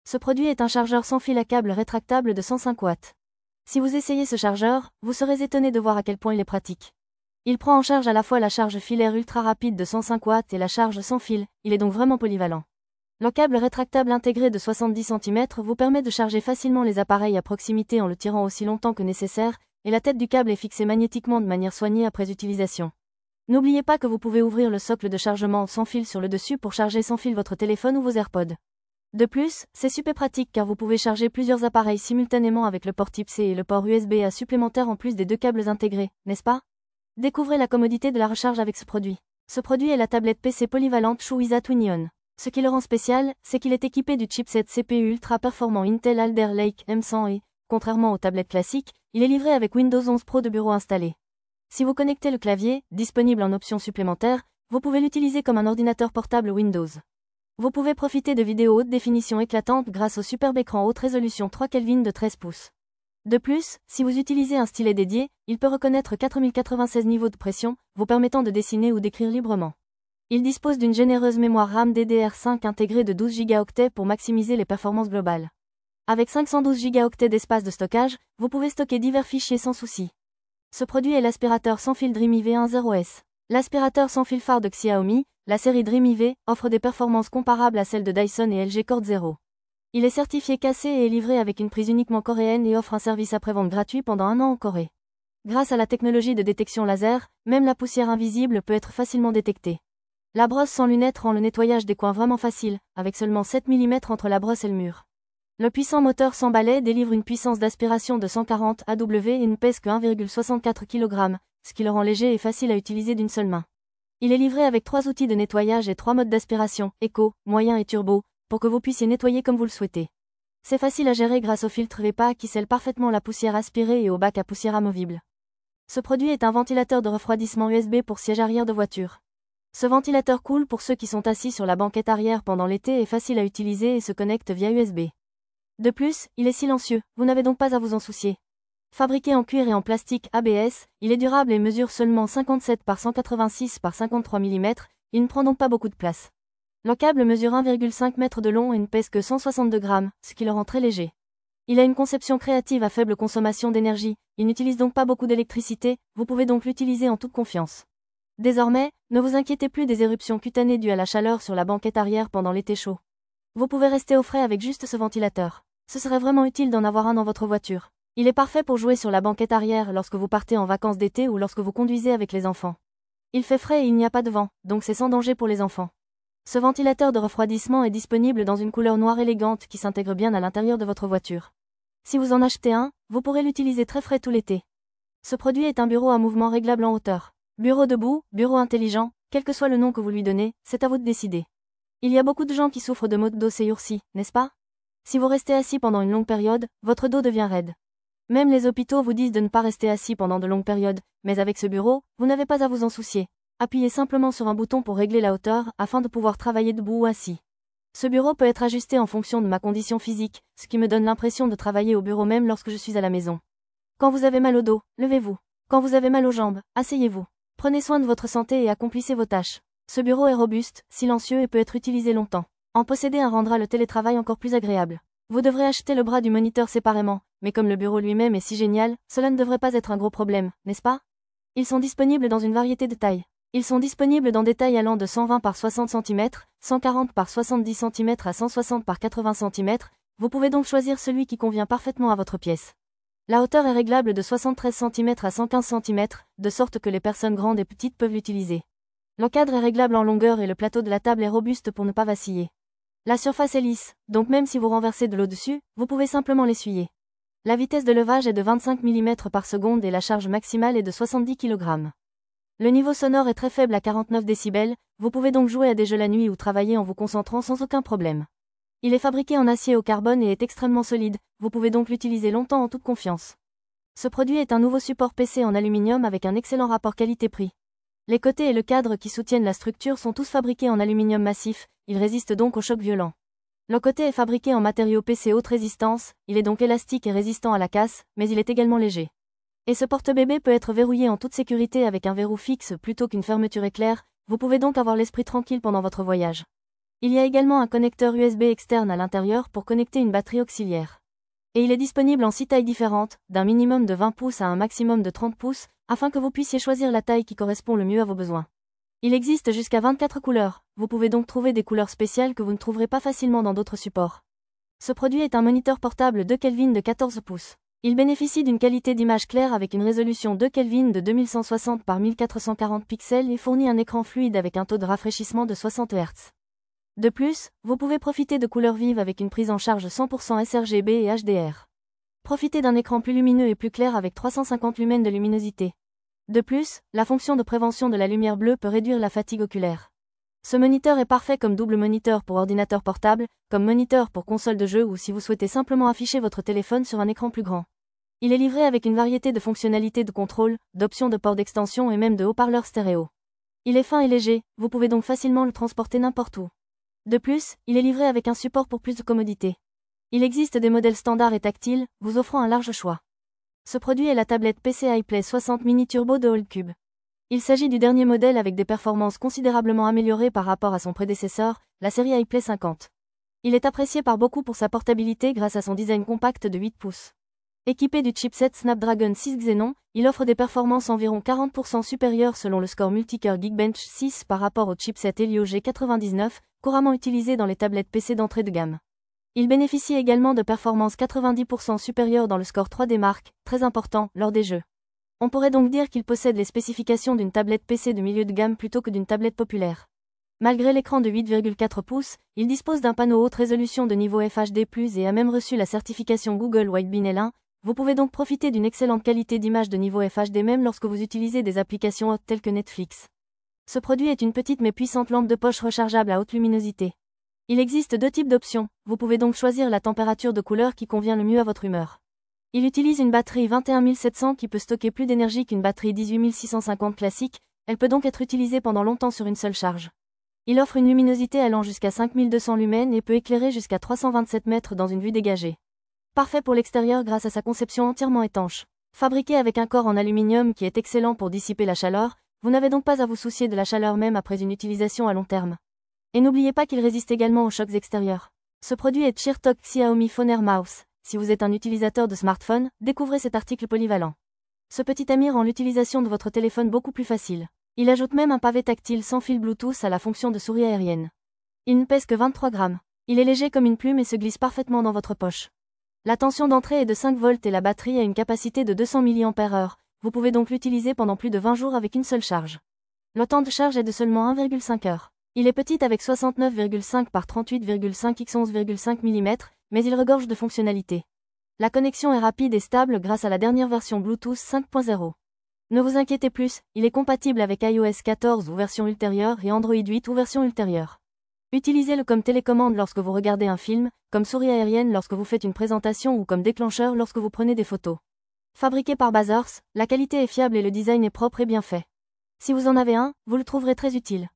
Ce produit est un chargeur sans fil à câble rétractable de 105 watts. Si vous essayez ce chargeur, vous serez étonné de voir à quel point il est pratique. Il prend en charge à la fois la charge filaire ultra rapide de 105 watts et la charge sans fil, il est donc vraiment polyvalent. Le câble rétractable intégré de 70 cm vous permet de charger facilement les appareils à proximité en le tirant aussi longtemps que nécessaire, et la tête du câble est fixée magnétiquement de manière soignée après utilisation. N'oubliez pas que vous pouvez ouvrir le socle de chargement sans fil sur le dessus pour charger sans fil votre téléphone ou vos AirPods. De plus, c'est super pratique car vous pouvez charger plusieurs appareils simultanément avec le port Type-C et le port USB-A supplémentaire en plus des deux câbles intégrés, n'est-ce pas? Découvrez la commodité de la recharge avec ce produit. Ce produit est la tablette PC polyvalente Shuiza Twinion. Ce qui le rend spécial, c'est qu'il est équipé du chipset CPU ultra performant Intel Alder Lake M100 et, contrairement aux tablettes classiques, il est livré avec Windows 11 Pro de bureau installé. Si vous connectez le clavier, disponible en option supplémentaire, vous pouvez l'utiliser comme un ordinateur portable Windows. Vous pouvez profiter de vidéos haute définition éclatantes grâce au superbe écran haute résolution 3 Kelvin de 13 pouces. De plus, si vous utilisez un stylet dédié, il peut reconnaître 4096 niveaux de pression, vous permettant de dessiner ou d'écrire librement. Il dispose d'une généreuse mémoire RAM DDR5 intégrée de 12 Go pour maximiser les performances globales. Avec 512 Go d'espace de stockage, vous pouvez stocker divers fichiers sans souci. Ce produit est l'aspirateur sans fil Dreamy V10S. L'aspirateur sans fil phare de Xiaomi, la série Dreamy V, offre des performances comparables à celles de Dyson et LG Cord Zero. Il est certifié KC et est livré avec une prise uniquement coréenne et offre un service après-vente gratuit pendant 1 an en Corée. Grâce à la technologie de détection laser, même la poussière invisible peut être facilement détectée. La brosse sans lunettes rend le nettoyage des coins vraiment facile, avec seulement 7 mm entre la brosse et le mur. Le puissant moteur sans balai délivre une puissance d'aspiration de 140 AW et ne pèse que 1,64 kg, ce qui le rend léger et facile à utiliser d'une seule main. Il est livré avec 3 outils de nettoyage et 3 modes d'aspiration, éco, moyen et turbo, pour que vous puissiez nettoyer comme vous le souhaitez. C'est facile à gérer grâce au filtre VEPA qui scelle parfaitement la poussière aspirée et au bac à poussière amovible. Ce produit est un ventilateur de refroidissement USB pour siège arrière de voiture. Ce ventilateur cool pour ceux qui sont assis sur la banquette arrière pendant l'été est facile à utiliser et se connecte via USB. De plus, il est silencieux, vous n'avez donc pas à vous en soucier. Fabriqué en cuir et en plastique ABS, il est durable et mesure seulement 57 par 186 par 53 mm, il ne prend donc pas beaucoup de place. Le câble mesure 1,5 m de long et ne pèse que 162 grammes, ce qui le rend très léger. Il a une conception créative à faible consommation d'énergie, il n'utilise donc pas beaucoup d'électricité, vous pouvez donc l'utiliser en toute confiance. Désormais, ne vous inquiétez plus des éruptions cutanées dues à la chaleur sur la banquette arrière pendant l'été chaud. Vous pouvez rester au frais avec juste ce ventilateur. Ce serait vraiment utile d'en avoir un dans votre voiture. Il est parfait pour jouer sur la banquette arrière lorsque vous partez en vacances d'été ou lorsque vous conduisez avec les enfants. Il fait frais et il n'y a pas de vent, donc c'est sans danger pour les enfants. Ce ventilateur de refroidissement est disponible dans une couleur noire élégante qui s'intègre bien à l'intérieur de votre voiture. Si vous en achetez un, vous pourrez l'utiliser très frais tout l'été. Ce produit est un bureau à mouvement réglable en hauteur. Bureau debout, bureau intelligent, quel que soit le nom que vous lui donnez, c'est à vous de décider. Il y a beaucoup de gens qui souffrent de maux de dos ces jours-ci, n'est-ce pas? Si vous restez assis pendant une longue période, votre dos devient raide. Même les hôpitaux vous disent de ne pas rester assis pendant de longues périodes, mais avec ce bureau, vous n'avez pas à vous en soucier. Appuyez simplement sur un bouton pour régler la hauteur afin de pouvoir travailler debout ou assis. Ce bureau peut être ajusté en fonction de ma condition physique, ce qui me donne l'impression de travailler au bureau même lorsque je suis à la maison. Quand vous avez mal au dos, levez-vous. Quand vous avez mal aux jambes, asseyez-vous. Prenez soin de votre santé et accomplissez vos tâches. Ce bureau est robuste, silencieux et peut être utilisé longtemps. En posséder un rendra le télétravail encore plus agréable. Vous devrez acheter le bras du moniteur séparément, mais comme le bureau lui-même est si génial, cela ne devrait pas être un gros problème, n'est-ce pas? Ils sont disponibles dans une variété de tailles. Ils sont disponibles dans des tailles allant de 120 par 60 cm, 140 par 70 cm à 160 par 80 cm, vous pouvez donc choisir celui qui convient parfaitement à votre pièce. La hauteur est réglable de 73 cm à 115 cm, de sorte que les personnes grandes et petites peuvent l'utiliser. Le cadre est réglable en longueur et le plateau de la table est robuste pour ne pas vaciller. La surface est lisse, donc même si vous renversez de l'eau dessus, vous pouvez simplement l'essuyer. La vitesse de levage est de 25 mm par seconde et la charge maximale est de 70 kg. Le niveau sonore est très faible à 49 décibels, vous pouvez donc jouer à des jeux la nuit ou travailler en vous concentrant sans aucun problème. Il est fabriqué en acier au carbone et est extrêmement solide, vous pouvez donc l'utiliser longtemps en toute confiance. Ce produit est un nouveau support PC en aluminium avec un excellent rapport qualité-prix. Les côtés et le cadre qui soutiennent la structure sont tous fabriqués en aluminium massif, il résiste donc aux chocs violents. Le côté est fabriqué en matériau PC haute résistance, il est donc élastique et résistant à la casse, mais il est également léger. Et ce porte-bébé peut être verrouillé en toute sécurité avec un verrou fixe plutôt qu'une fermeture éclair, vous pouvez donc avoir l'esprit tranquille pendant votre voyage. Il y a également un connecteur USB externe à l'intérieur pour connecter une batterie auxiliaire. Et il est disponible en 6 tailles différentes, d'un minimum de 20 pouces à un maximum de 30 pouces, afin que vous puissiez choisir la taille qui correspond le mieux à vos besoins. Il existe jusqu'à 24 couleurs, vous pouvez donc trouver des couleurs spéciales que vous ne trouverez pas facilement dans d'autres supports. Ce produit est un moniteur portable 2 Kelvin de 14 pouces. Il bénéficie d'une qualité d'image claire avec une résolution 2 Kelvin de 2160 par 1440 pixels et fournit un écran fluide avec un taux de rafraîchissement de 60 Hz. De plus, vous pouvez profiter de couleurs vives avec une prise en charge 100% sRGB et HDR. Profitez d'un écran plus lumineux et plus clair avec 350 lumens de luminosité. De plus, la fonction de prévention de la lumière bleue peut réduire la fatigue oculaire. Ce moniteur est parfait comme double moniteur pour ordinateur portable, comme moniteur pour console de jeu ou si vous souhaitez simplement afficher votre téléphone sur un écran plus grand. Il est livré avec une variété de fonctionnalités de contrôle, d'options de port d'extension et même de haut-parleurs stéréo. Il est fin et léger, vous pouvez donc facilement le transporter n'importe où. De plus, il est livré avec un support pour plus de commodité. Il existe des modèles standards et tactiles, vous offrant un large choix. Ce produit est la tablette PCI Play 60 Mini Turbo de Holdcube. Il s'agit du dernier modèle avec des performances considérablement améliorées par rapport à son prédécesseur, la série iPlay 50. Il est apprécié par beaucoup pour sa portabilité grâce à son design compact de 8 pouces. Équipé du chipset Snapdragon 6 Xenon, il offre des performances environ 40% supérieures selon le score Multicœur Geekbench 6 par rapport au chipset Helio G99, couramment utilisé dans les tablettes PC d'entrée de gamme. Il bénéficie également de performances 90% supérieures dans le score 3D Mark, très important, lors des jeux. On pourrait donc dire qu'il possède les spécifications d'une tablette PC de milieu de gamme plutôt que d'une tablette populaire. Malgré l'écran de 8,4 pouces, il dispose d'un panneau haute résolution de niveau FHD+, et a même reçu la certification Google Widebin L1, vous pouvez donc profiter d'une excellente qualité d'image de niveau FHD même lorsque vous utilisez des applications hautes telles que Netflix. Ce produit est une petite mais puissante lampe de poche rechargeable à haute luminosité. Il existe 2 types d'options, vous pouvez donc choisir la température de couleur qui convient le mieux à votre humeur. Il utilise une batterie 21700 qui peut stocker plus d'énergie qu'une batterie 18650 classique, elle peut donc être utilisée pendant longtemps sur une seule charge. Il offre une luminosité allant jusqu'à 5200 lumens et peut éclairer jusqu'à 327 mètres dans une vue dégagée. Parfait pour l'extérieur grâce à sa conception entièrement étanche. Fabriqué avec un corps en aluminium qui est excellent pour dissiper la chaleur, vous n'avez donc pas à vous soucier de la chaleur même après une utilisation à long terme. Et n'oubliez pas qu'il résiste également aux chocs extérieurs. Ce produit est CheerTalk Xiaomi Phone Air Mouse. Si vous êtes un utilisateur de smartphone, découvrez cet article polyvalent. Ce petit ami rend l'utilisation de votre téléphone beaucoup plus facile. Il ajoute même un pavé tactile sans fil Bluetooth à la fonction de souris aérienne. Il ne pèse que 23 grammes. Il est léger comme une plume et se glisse parfaitement dans votre poche. La tension d'entrée est de 5 volts et la batterie a une capacité de 200 mAh. Vous pouvez donc l'utiliser pendant plus de 20 jours avec une seule charge. Le temps de charge est de seulement 1,5 heures. Il est petit avec 69,5 par 38,5 x 11,5 mm, mais il regorge de fonctionnalités. La connexion est rapide et stable grâce à la dernière version Bluetooth 5.0. Ne vous inquiétez plus, il est compatible avec iOS 14 ou version ultérieure et Android 8 ou version ultérieure. Utilisez-le comme télécommande lorsque vous regardez un film, comme souris aérienne lorsque vous faites une présentation ou comme déclencheur lorsque vous prenez des photos. Fabriqué par Bazars, la qualité est fiable et le design est propre et bien fait. Si vous en avez un, vous le trouverez très utile.